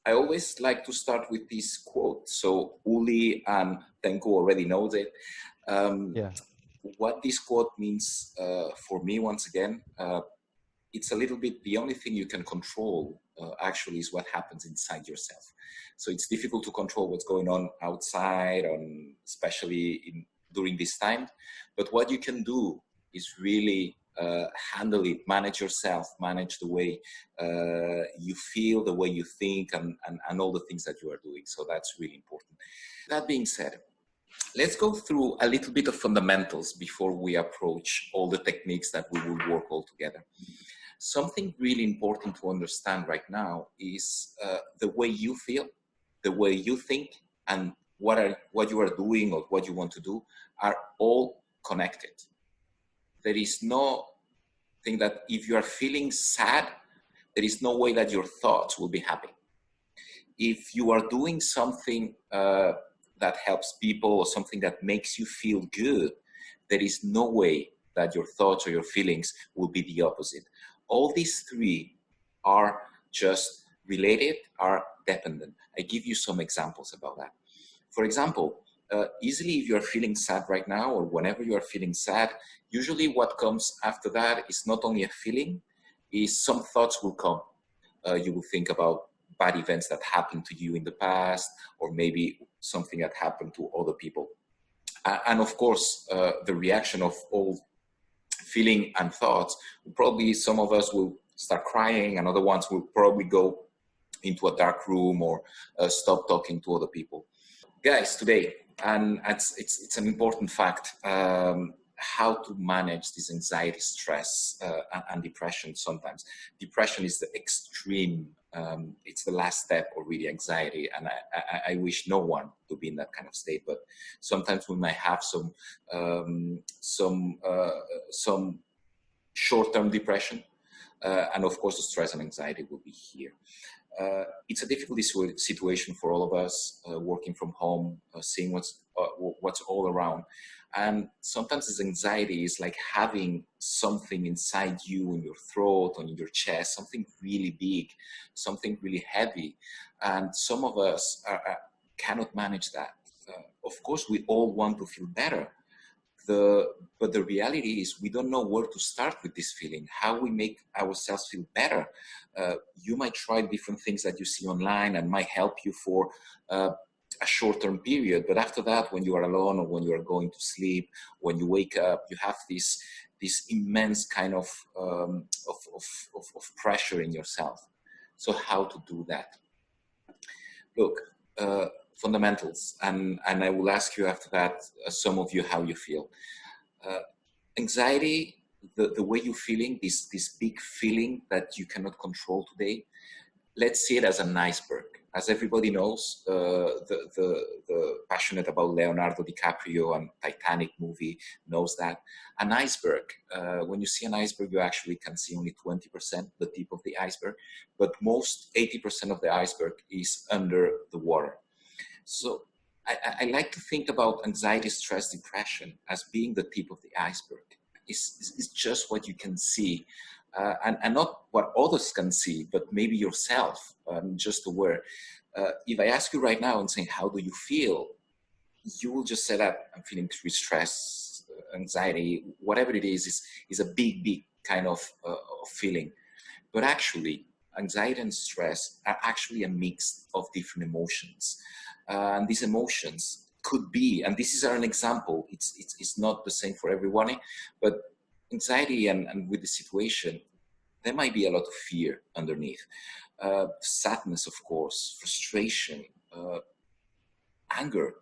I always like to start with this quote. So Uli and Tenko already knows it. Um, Yeah. what this quote means for me, once again, it's a little bit the only thing you can control actually is what happens inside yourself. So it's difficult to control what's going on outside, especially during this time. But what you can do is really handle it, manage yourself, manage the way you feel, the way you think, and all the things that you are doing. So that's really important. That being said, let's go through a little bit of fundamentals before we approach all the techniques that we will work all together. Something really important to understand right now is the way you feel, the way you think, and what you are doing or what you want to do are all connected. There is no thing that if you are feeling sad, there is no way that your thoughts will be happy. If you are doing something that helps people or something that makes you feel good, there is no way that your thoughts or your feelings will be the opposite. All these three are just related, are dependent. I give you some examples about that. For example, easily if you're feeling sad right now or whenever you are feeling sad, usually what comes after that is not only a feeling, is some thoughts will come. You will think about bad events that happened to you in the past, or maybe something that happened to other people. And of course, the reaction of all feeling and thoughts, probably some of us will start crying and other ones will probably go into a dark room or stop talking to other people. Guys, today, and it's an important fact, how to manage this anxiety, stress, and depression sometimes. Depression is the extreme, it's the last step of really anxiety, and I wish no one to be in that kind of state, but sometimes we might have some short-term depression, and of course the stress and anxiety will be here. It's a difficult situation for all of us, working from home, seeing what's all around. And sometimes this anxiety is like having something inside you, in your throat, on your chest, something really big, something really heavy. And some of us cannot manage that. Of course, we all want to feel better. But the reality is we don't know where to start with this feeling, how we make ourselves feel better. You might try different things that you see online and might help you for a short-term period. But after that, when you are alone or when you are going to sleep, when you wake up, you have this immense kind of pressure in yourself. So how to do that? Look, fundamentals, and I will ask you after that, some of you, how you feel. Anxiety, the way you're feeling, this big feeling that you cannot control today, let's see it as an iceberg. As everybody knows, the passionate about Leonardo DiCaprio and Titanic movie knows that an iceberg, when you see an iceberg, you actually can see only 20%, the tip of the iceberg, but most 80% of the iceberg is under the water. So I like to think about anxiety, stress, depression as being the tip of the iceberg. It's just what you can see, and not what others can see, but maybe yourself, just aware. If I ask you right now and say, how do you feel? You will just say that I'm feeling stress, anxiety, whatever it is a big, big kind of feeling. But actually, anxiety and stress are actually a mix of different emotions. And these emotions could be, and this is an example, it's not the same for everyone, but anxiety and with the situation, there might be a lot of fear underneath. Sadness, of course, frustration, anger,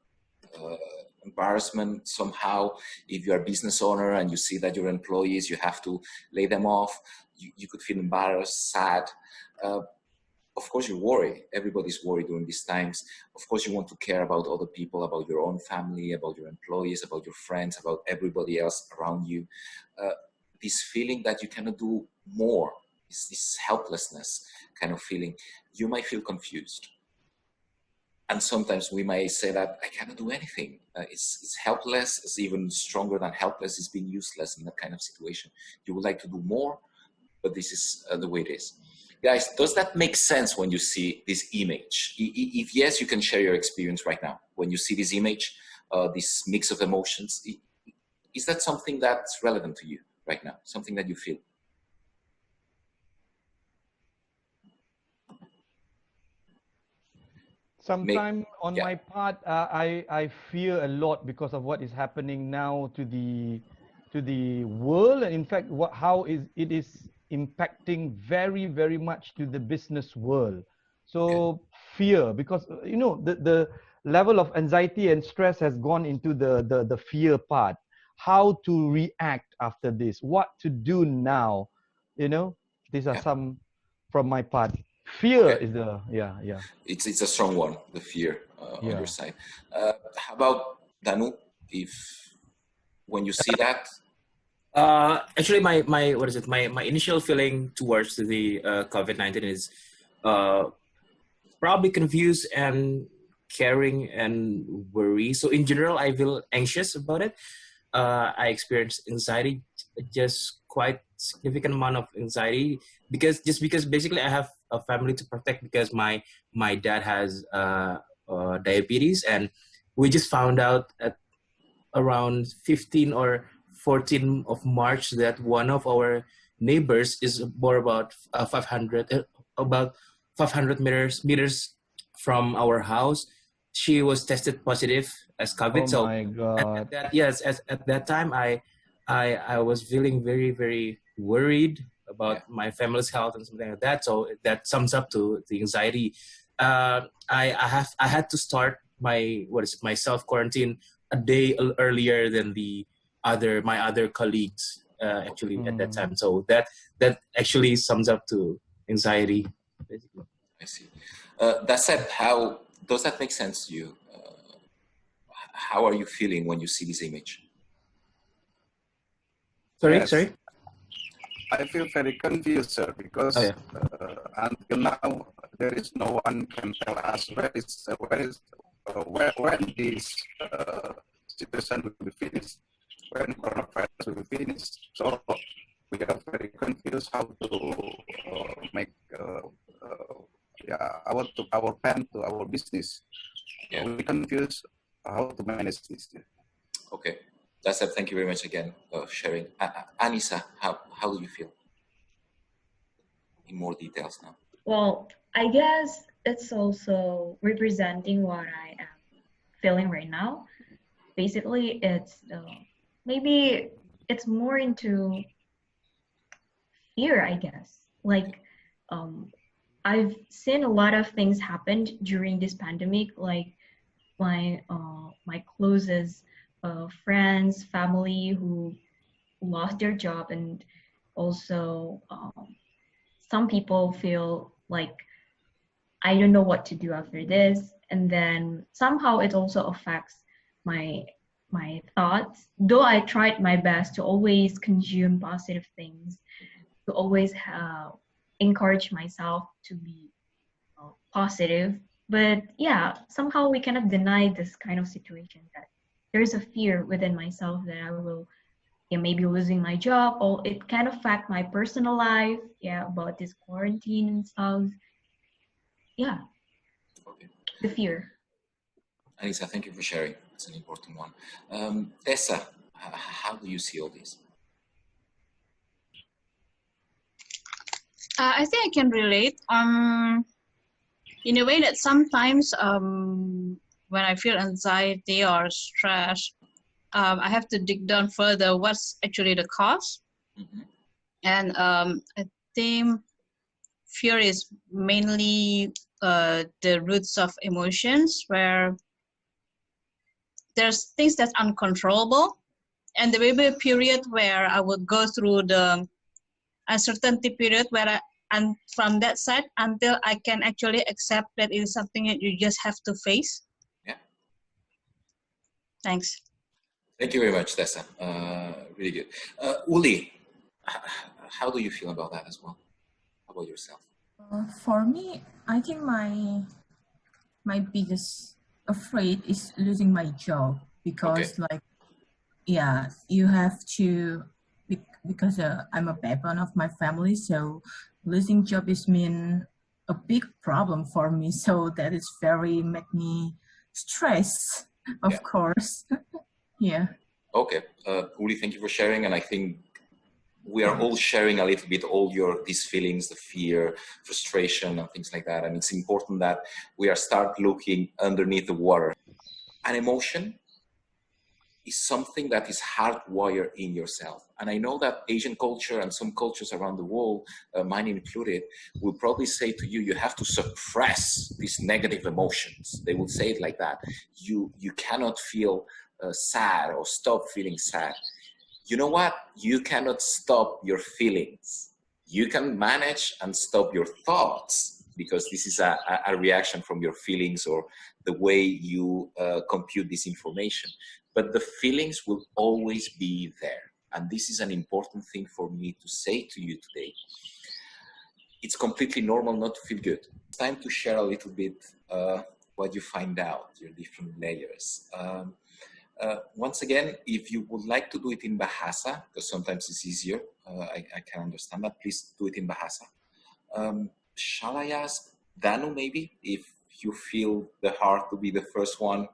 embarrassment somehow. If you're a business owner and you see that your employees, you have to lay them off, you could feel embarrassed, sad. Of course, you worry. Everybody's worried during these times. Of course, you want to care about other people, about your own family, about your employees, about your friends, about everybody else around you. This feeling that you cannot do more, this helplessness kind of feeling. You might feel confused. And sometimes we might say that I cannot do anything. It's helpless. It's even stronger than helpless. It's being useless in that kind of situation. You would like to do more, but this is the way it is. Guys, does that make sense when you see this image? If yes, you can share your experience right now. When you see this image, this mix of emotions, is that something that's relevant to you right now? Something that you feel? Sometimes on my part, I fear a lot because of what is happening now to the world, and in fact, how it is impacting very much to the business world. So fear, because the level of anxiety and stress has gone into the fear part. How to react after this? What to do now? These are some from my part. Fear is the It's a strong one, the fear on your side. How about Danu? If when you see that, actually, my initial feeling towards the COVID-19 is probably confused and caring and worry. So in general, I feel anxious about it. I experience anxiety, just quite significant amount of anxiety because basically I have a family to protect because my dad has diabetes, and we just found out at around 15 or 14 of March that one of our neighbors is more about 500 meters from our house. She was tested positive as COVID. Oh my God! At that time, I was feeling very worried about my family's health and something like that. So that sums up to the anxiety. I had to start my self quarantine a day earlier than my other colleagues actually at that time. So that actually sums up to anxiety, basically. I see. That said, how does that make sense to you? How are you feeling when you see this image? Sorry. I feel very confused, sir, because until now there is no one can tell us when this situation will be finished, when coronavirus will be finished. So we are very confused how to make our plan to our business. We're confused how to manage this. Okay. That's it. Thank you very much again for sharing. Anissa, how do you feel? In more details now. Well, I guess it's also representing what I am feeling right now. Basically, it's maybe it's more into fear, I guess. Like, I've seen a lot of things happen during this pandemic, like my closest friends, family who lost their job, and also some people feel like I don't know what to do after this, and then somehow it also affects my thoughts. Though I tried my best to always consume positive things, to always encourage myself to be positive, but yeah, somehow we cannot deny this kind of situation that there's a fear within myself that I will maybe losing my job, or it can affect my personal life, about this quarantine and stuff. The fear. Anissa, thank you for sharing. It's an important one. Tessa, how do you see all this? I think I can relate in a way that sometimes when I feel anxiety or stress, I have to dig down further what's actually the cause. And I think fear is mainly the roots of emotions, where there's things that's uncontrollable, and there will be a period where I will go through the uncertainty period and from that side until I can actually accept that it is something that you just have to face. Thanks. Thank you very much, Tessa. Really good. Uli, how do you feel about that as well? How about yourself? For me, I think my biggest afraid is losing my job, because you have to, because I'm a backbone of my family, so losing job is mean a big problem for me. So that is very make me stress, of course. Yeah. Okay, Uli, thank you for sharing. And I think we are all sharing a little bit all these feelings, the fear, frustration, and things like that. And it's important that we are start looking underneath the water. An emotion is something that is hardwired in yourself. And I know that Asian culture and some cultures around the world, mine included, will probably say to you, you have to suppress these negative emotions. They will say it like that. You cannot feel sad or stop feeling sad. You know what? You cannot stop your feelings. You can manage and stop your thoughts, because this is a reaction from your feelings or the way you compute this information. But the feelings will always be there. And this is an important thing for me to say to you today. It's completely normal not to feel good. It's time to share a little bit what you find out, your different layers. Once again, if you would like to do it in Bahasa, because sometimes it's easier, I can understand that, please do it in Bahasa. Shall I ask Danu maybe, if you feel the heart to be the first one,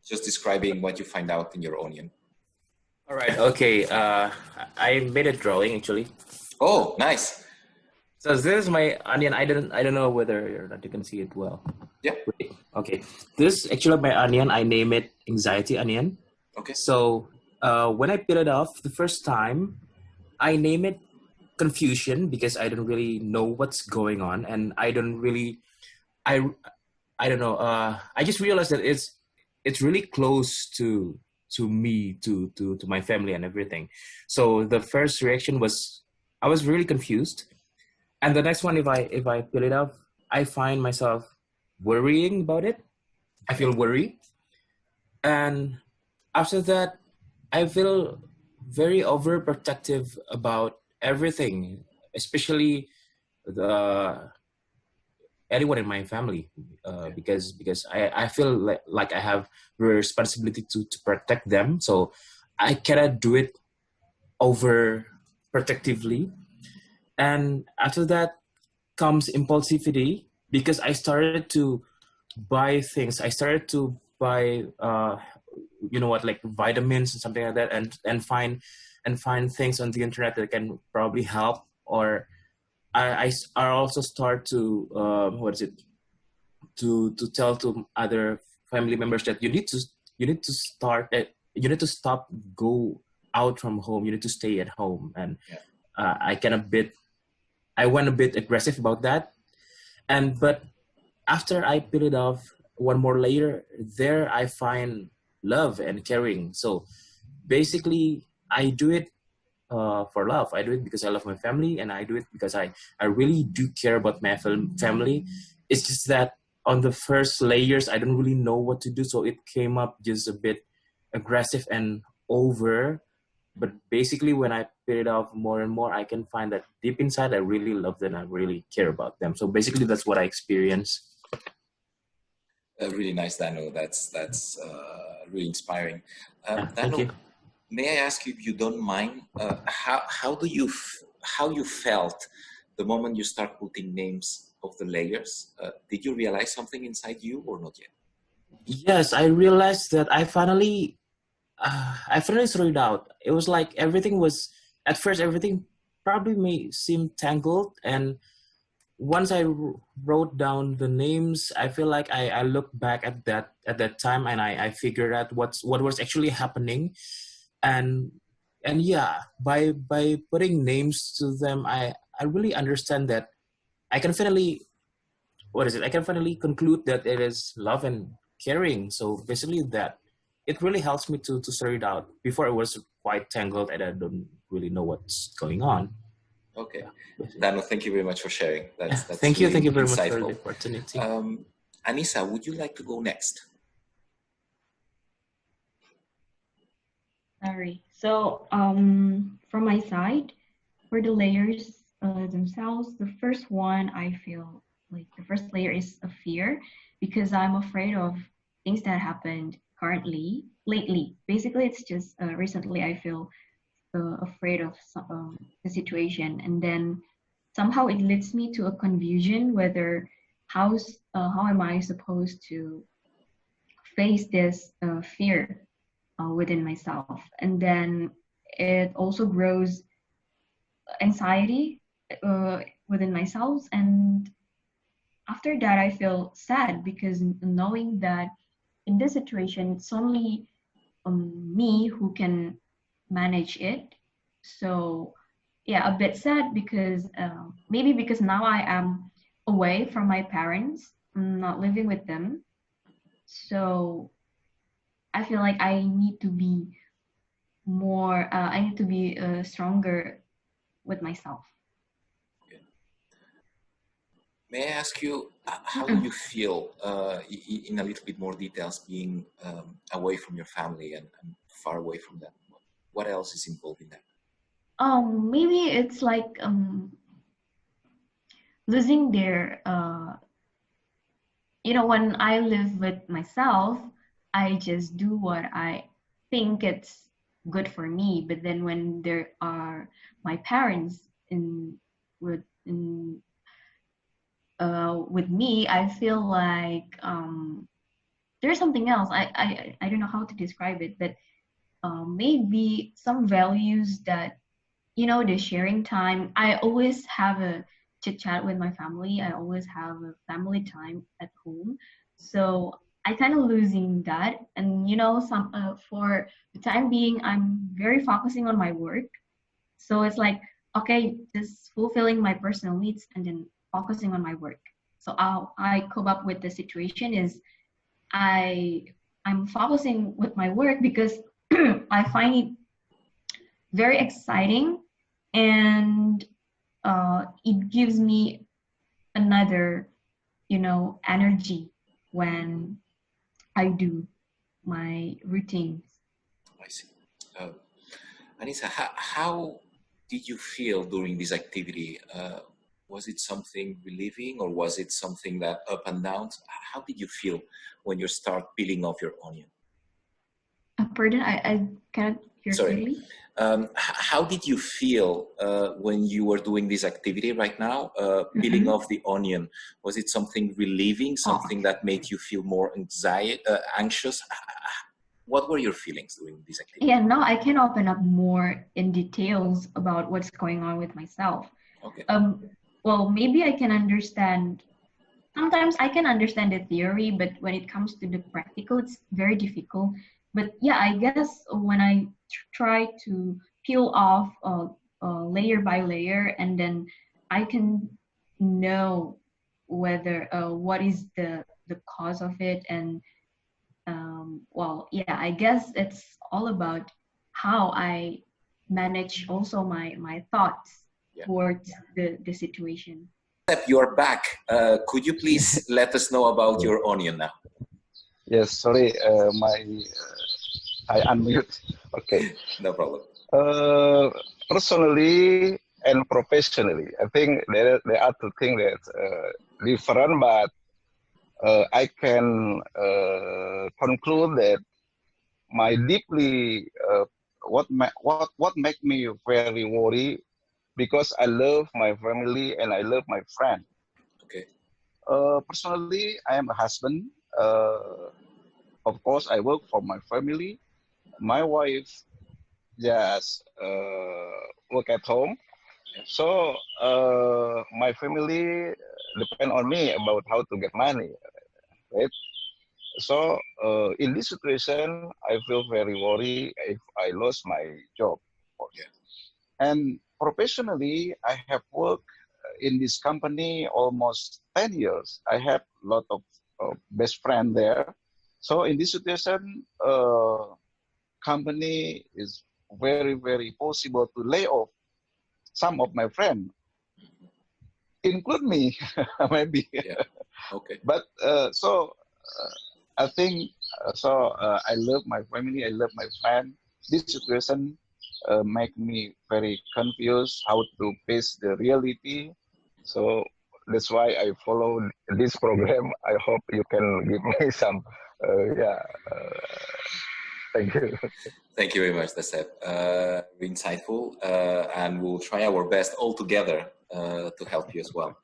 just describing what you find out in your onion. All right. Okay. I made a drawing actually. Oh, nice. So this is my onion. I don't know whether you can see it well. Yeah. Wait, okay. This is actually my onion. I name it anxiety onion. Okay. So when I peel it off the first time, I name it confusion, because I don't really know what's going on, and I don't really, I don't know. I just realized that it's really close to me, to my family and everything. So the first reaction was I was really confused, and the next one, if I peel it off, I find myself worrying about it. I feel worried, and after that, I feel very overprotective about everything, especially anyone in my family, because I feel like I have the responsibility to protect them. So I cannot do it over protectively. And after that comes impulsivity, because I started to buy things. I started to buy, like vitamins and something like that, and find things on the internet that can probably help. Or I also start to to tell to other family members that you need to stop go out from home. You need to stay at home. And I went a bit aggressive about that. But after I peel it off, one more layer, there I find love and caring. So basically, I do it for love. I do it because I love my family, and I do it because I really do care about my family. It's just that on the first layers, I don't really know what to do. So it came up just a bit aggressive and over. But basically, when I peel it off more and more, I can find that deep inside, I really love them. I really care about them. So basically, that's what I experience. Really nice, Danu. That's really inspiring. Thank you. May I ask you, if you don't mind, how you felt the moment you start putting names of the layers? Did you realize something inside you, or not yet? Yes, I realized that I finally threw it out. It was like at first everything probably may seem tangled, and once I wrote down the names, I feel like I look back at that time, and I figured out what was actually happening. And yeah, by putting names to them, I really understand that I can finally conclude that it is love and caring. So basically, that it really helps me to sort it out. Before, it was quite tangled, and I don't really know what's going on. Okay, Dano, thank you very much for sharing. That's thank you very much for the opportunity. Anissa, would you like to go next? Sorry. So from my side, for the layers themselves, the first one, I feel like the first layer is a fear, because I'm afraid of things that happened lately. Basically, it's just recently I feel afraid of the situation, and then somehow it leads me to a confusion whether how am I supposed to face this fear within myself, and then it also grows anxiety within myself, and after that I feel sad because knowing that in this situation it's only me who can manage it. So yeah, a bit sad because maybe because now I am away from my parents, I'm not living with them, so I feel like I need to be I need to be stronger with myself. May I ask you, how do you feel in a little bit more details being away from your family and far away from them? What else is involved in that? Maybe it's like losing their when I live with myself, I just do what I think it's good for me. But then when there are my parents with in with me, I feel like there's something else. I don't know how to describe it, but maybe some values that the sharing time. I always have a chit chat with my family. I always have a family time at home. So I kind of losing that, and some for the time being, I'm very focusing on my work. So it's like, okay, just fulfilling my personal needs and then focusing on my work. So how I cope up with the situation is I I'm focusing with my work because I find it very exciting, and it gives me another energy when I do my routines. I see. Anissa, how did you feel during this activity? Was it something relieving, or was it something that up and down? How did you feel when you start peeling off your onion? Pardon, I cannot hear clearly. How did you feel when you were doing this activity right now, peeling off the onion? Was it something relieving, something that made you feel more anxious? What were your feelings during this activity? Yeah, now I can open up more in details about what's going on with myself. Okay. Well, maybe I can understand. Sometimes I can understand the theory, but when it comes to the practical, it's very difficult. But yeah, I guess when I try to peel off layer by layer, and then I can know whether what is the cause of it, and well, yeah, I guess it's all about how I manage also my thoughts towards the situation. You're back. Could you please let us know about your onion now? Yes, sorry, I unmute. Okay. No problem. Personally and professionally, I think there are two things that different, but I can conclude that my deeply what make me very worried, because I love my family and I love my friend. Okay. Personally, I am a husband. Of course, I work for my family. My wife just work at home. So my family depend on me about how to get money, right? So in this situation, I feel very worried if I lost my job. Yeah. And professionally, I have worked in this company almost 10 years. I have a lot of best friends there. So in this situation, company is very, very possible to lay off some of my friends, include me, maybe. Yeah. Okay. But I think, I love my family, I love my friend. This situation make me very confused how to face the reality. So that's why I follow this program. I hope you can give me some, Thank you. Thank you very much, Dasep. Insightful, and we'll try our best all together to help you as well.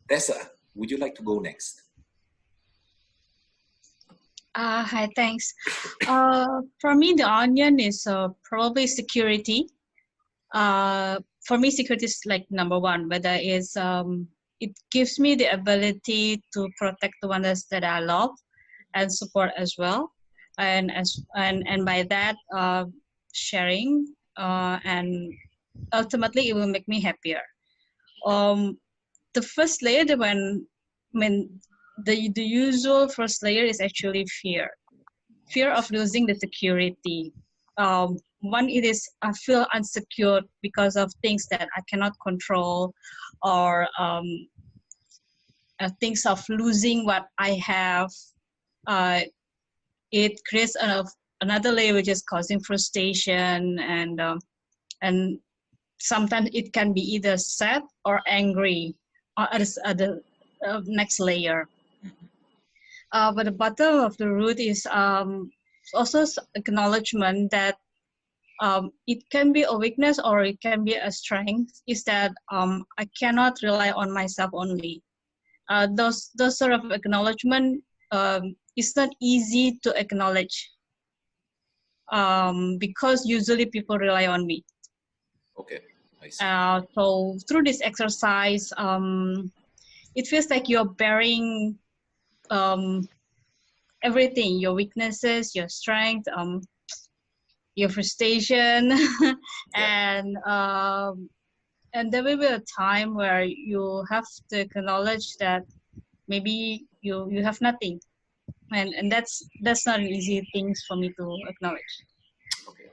Tessa, would you like to go next? Hi, thanks. For me, the onion is probably security. For me, security is like number one. Whether it's it gives me the ability to protect the ones that I love and support as well, and by that sharing and ultimately it will make me happier. The first layer, the usual first layer is actually fear of losing the security. One, it is I feel insecure because of things that I cannot control, or things of losing what I have. It creates another layer which is causing frustration, and sometimes it can be either sad or angry, or at the next layer. But the bottom of the root is also acknowledgement that it can be a weakness or it can be a strength, is that I cannot rely on myself only. Those sort of acknowledgement is not easy to acknowledge because usually people rely on me. Okay, I see. So through this exercise, it feels like you're bearing everything, your weaknesses, your strength, your frustration, and there will be a time where you have to acknowledge that maybe you have nothing, and that's not an easy thing for me to acknowledge. Okay,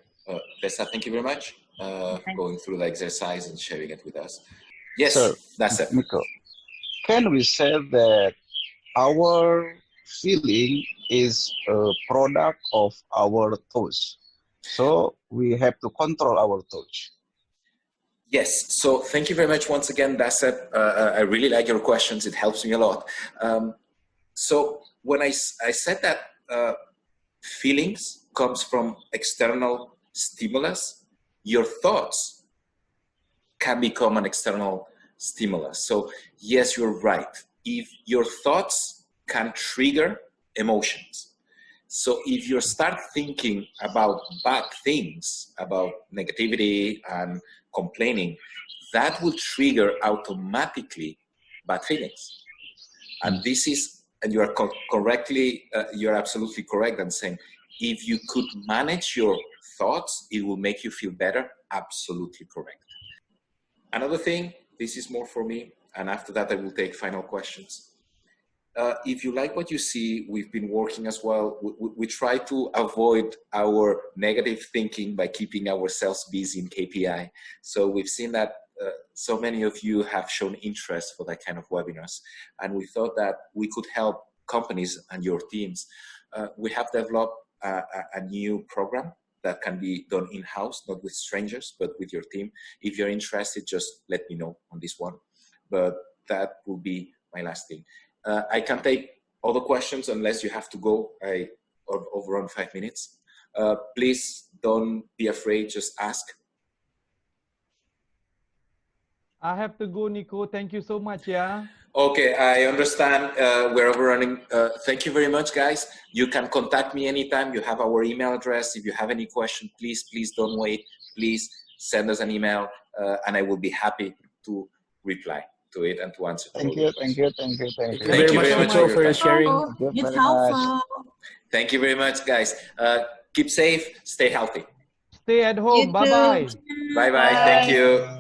Tessa, thank you very much going through the exercise and sharing it with us. Yes, Sir, that's it. Miko, can we say that our feeling is a product of our thoughts? So we have to control our thoughts. Yes, so thank you very much once again, Dasep. I really like your questions. It helps me a lot. So when I said that feelings comes from external stimulus, your thoughts can become an external stimulus. So yes, you're right. If your thoughts can trigger emotions. So if you start thinking about bad things, about negativity and complaining, that will trigger automatically bad feelings. And this is, and you are you're absolutely correct in saying, if you could manage your thoughts, it will make you feel better. Absolutely correct. Another thing, this is more for me, and after that I will take final questions. If you like what you see, we've been working as well. We try to avoid our negative thinking by keeping ourselves busy in KPI. So we've seen that so many of you have shown interest for that kind of webinars. And we thought that we could help companies and your teams. We have developed a new program that can be done in-house, not with strangers, but with your team. If you're interested, just let me know on this one. But that will be my last thing. I can take other questions unless you have to go. I overrun 5 minutes. Please don't be afraid, just ask. I have to go, Nico. Thank you so much, yeah? Okay, I understand we're overrunning. Thank you very much, guys. You can contact me anytime. You have our email address. If you have any question, please don't wait. Please send us an email and I will be happy to reply to it and to answer. Thank you. Thank you very much, Nico, for sharing. It's helpful. Thank you very much, guys. Keep safe, stay healthy. Stay at home. Bye-bye. Bye-bye. Thank you.